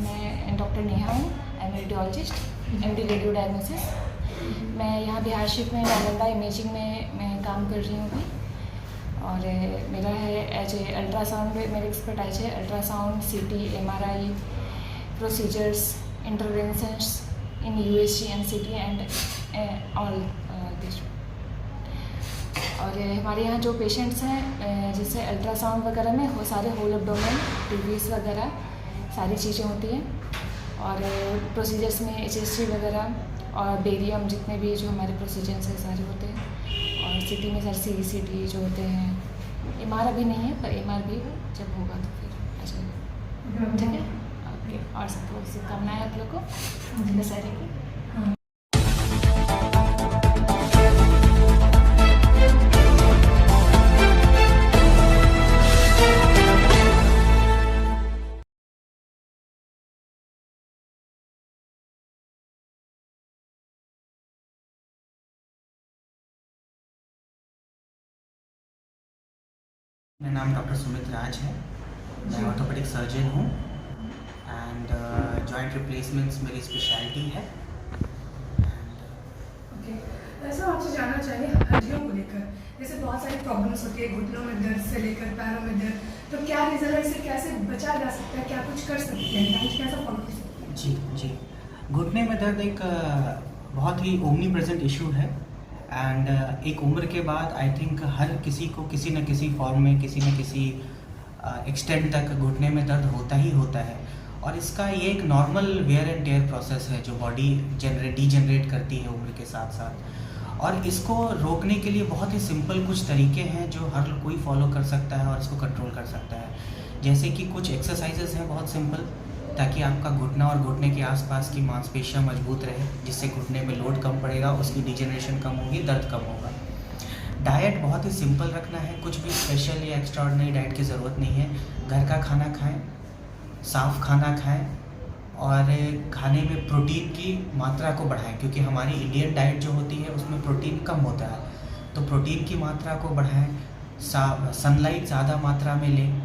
मैं डॉक्टर नेहा हूँ, I am radiologist, MD radio diagnosis. मैं यहाँ बिहार शिफ्ट में नालंदा इमेजिंग में मैं काम कर रही हूँ अभी। और मेरा है एज ए अल्ट्रासाउंड में मेरी एक्सपर्टाइज है, ultrasound, CT, MRI procedures, interventions in USG, NCT and all this. और हमारे यहाँ जो पेशेंट्स हैं जैसे अल्ट्रासाउंड वगैरह में वो सारे होल एब्डोमेन, TVS वगैरह सारी चीज़ें होती हैं। और प्रोसीजर्स में HSG वगैरह और बेरियम जितने भी जो हमारे प्रोसीजर्स हैं सारे होते हैं। और CT में सर CT जो होते हैं, MR अभी नहीं है पर MR भी जब होगा तो फिर आ जाएगा। ठीक है, ओके। और सब शुभकामनाएं आप लोग को दशहरे की। मेरा नाम डॉक्टर सुमित राज है। मैं ऑर्थोपेडिक सर्जन हूँ एंड जॉइंट रिप्लेसमेंट्स मेरी स्पेशलिटी है। ओके, ऐसा आपसे जानना चाहिए हड्डियों को लेकर, जैसे बहुत सारी प्रॉब्लम्स होती है घुटनों में दर्द से लेकर पैरों में दर्द, तो क्या रीज़न है, इसे कैसे बचा जा सकता है, क्या कुछ कर सकते हैं, डाइट कैसा फॉलो कर सकते हैं? जी, घुटने में दर्द एक बहुत ही ओमनी प्रेजेंट इशू है एंड एक उम्र के बाद आई थिंक हर किसी को किसी न किसी फॉर्म में किसी न किसी एक्सटेंट तक घुटने में दर्द होता ही होता है। और इसका ये एक normal wear and tear process है जो बॉडी डीजनरेट करती है उम्र के साथ साथ। और इसको रोकने के लिए बहुत ही सिंपल कुछ तरीके हैं जो हर कोई फॉलो कर सकता है और इसको कंट्रोल कर सकता है। जैसे कि कुछ एक्सरसाइजेस हैं बहुत सिंपल, ताकि आपका घुटना और घुटने के आसपास की मांसपेशियां मजबूत रहे, जिससे घुटने में लोड कम पड़ेगा, उसकी डिजेनरेशन कम होगी, दर्द कम होगा। डाइट बहुत ही सिंपल रखना है, कुछ भी स्पेशल या एक्स्ट्राऑर्डिनरी डाइट की ज़रूरत नहीं है। घर का खाना खाएं, साफ़ खाना खाएं और खाने में प्रोटीन की मात्रा को बढ़ाएं, क्योंकि हमारी इंडियन डाइट जो होती है उसमें प्रोटीन कम होता है, तो प्रोटीन की मात्रा को बढ़ाएं। सनलाइट ज़्यादा मात्रा में लें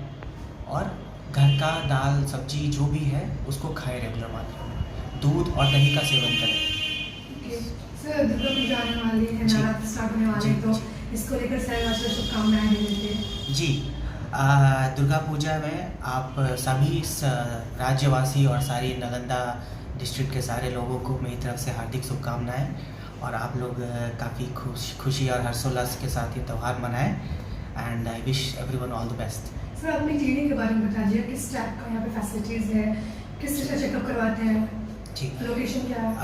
और घर का दाल सब्जी जो भी है उसको खाएं रेगुलर मात्रा में। दूध और दही का सेवन करें। सर, दुर्गा पूजा आने वाली है, नवरात्र स्टार्ट होने वाले हैं, तो इसको लेकर सर शुभकामनाएं दे देते हैं। जी, दुर्गा पूजा में आप सभी राज्यवासी और सारी नालंदा डिस्ट्रिक्ट के सारे लोगों को मेरी तरफ से हार्दिक शुभकामनाएं। और आप लोग काफ़ी खुशी और हर्षोल्लास के साथ ये त्यौहार मनाएं and I wish everyone all the best. Sir, अपनी क्लिनिक के बारे में बताइए, किस टाइप का यहाँ पे फैसिलिटीज़ है, किस तरह का चेकअप करवाते हैं, जी, लोकेशन क्या है?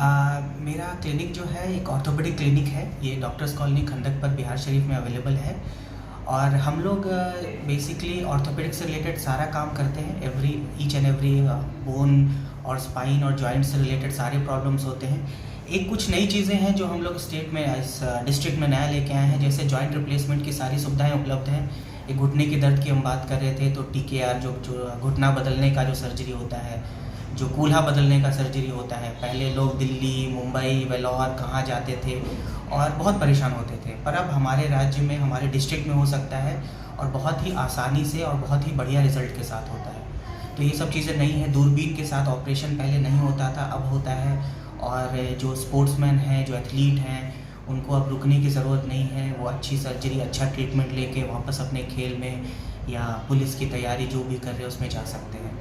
मेरा क्लिनिक जो है एक ऑर्थोपेडिक क्लिनिक है, ये डॉक्टर्स कॉलोनी खंडक पर बिहार शरीफ में अवेलेबल है। और हम लोग बेसिकली ऑर्थोपेडिक से रिलेटेड सारा काम करते हैं। ईच एंड एवरी बोन और स्पाइन और जॉइंट से रिलेटेड सारे प्रॉब्लम्स होते हैं। एक कुछ नई चीज़ें हैं जो हम लोग स्टेट में इस डिस्ट्रिक्ट में नया लेके आए हैं, जैसे जॉइंट रिप्लेसमेंट की सारी सुविधाएं उपलब्ध हैं। एक घुटने के दर्द की हम बात कर रहे थे, तो TKR जो घुटना बदलने का जो सर्जरी होता है, जो कूल्हा बदलने का सर्जरी होता है, पहले लोग दिल्ली, मुंबई, वेल्लोर कहाँ जाते थे और बहुत परेशान होते थे, पर अब हमारे राज्य में हमारे डिस्ट्रिक्ट में हो सकता है और बहुत ही आसानी से और बहुत ही बढ़िया रिजल्ट के साथ होता है। तो ये सब चीज़ें नई हैं। दूरबीन के साथ ऑपरेशन पहले नहीं होता था, अब होता है। और जो स्पोर्ट्समैन हैं, जो एथलीट हैं, उनको अब रुकने की ज़रूरत नहीं है, वो अच्छी सर्जरी, अच्छा ट्रीटमेंट लेके वापस अपने खेल में या पुलिस की तैयारी जो भी कर रहे हैं उसमें जा सकते हैं।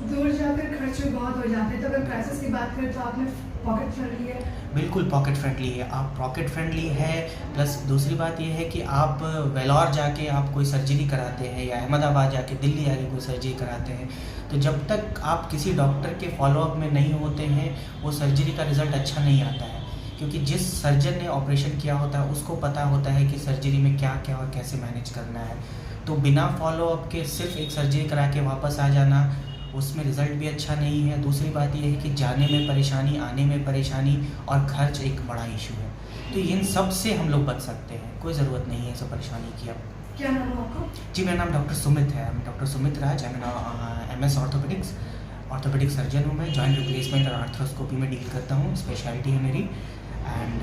दूर जाकर खर्च बहुत हो जाते हैं, तो अगर प्राइसेस की बात करें तो आपने पॉकेट फ्रेंडली है? बिल्कुल पॉकेट फ्रेंडली है, आप पॉकेट फ्रेंडली है। प्लस दूसरी बात ये है कि आप वेल्लोर जाके आप कोई सर्जरी कराते हैं या अहमदाबाद जाके, दिल्ली आके कोई सर्जरी कराते हैं, तो जब तक आप किसी डॉक्टर के फॉलोअप में नहीं होते हैं वो सर्जरी का रिज़ल्ट अच्छा नहीं आता है, क्योंकि जिस सर्जन ने ऑपरेशन किया होता है उसको पता होता है कि सर्जरी में क्या क्या और कैसे मैनेज करना है। तो बिना फॉलोअप के सिर्फ एक सर्जरी करा के वापस आ जाना, उसमें रिज़ल्ट भी अच्छा नहीं है। दूसरी बात ये है कि जाने में परेशानी, आने में परेशानी और खर्च एक बड़ा इशू है। तो इन सब से हम लोग बच सकते हैं, कोई ज़रूरत नहीं है सब परेशानी की। अब क्या नाम है आपका? जी, मेरा नाम डॉक्टर सुमित है। मैं डॉक्टर सुमित राज, MS ऑर्थोपेडिक सर्जन हूँ। मैं जॉइंट रिप्लेसमेंट और आर्थ्रोस्कोपी में डील करता हूँ, स्पेशलिटी है मेरी। एंड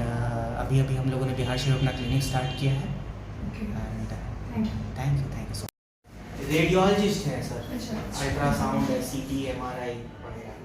अभी हम लोगों ने बिहार शरीफ अपना क्लिनिक स्टार्ट किया है। Okay, and thank you. Thank you so much. Radiologist हैं सर, अच्छा। अल्ट्रासाउंड है, CT MRI वगैरह।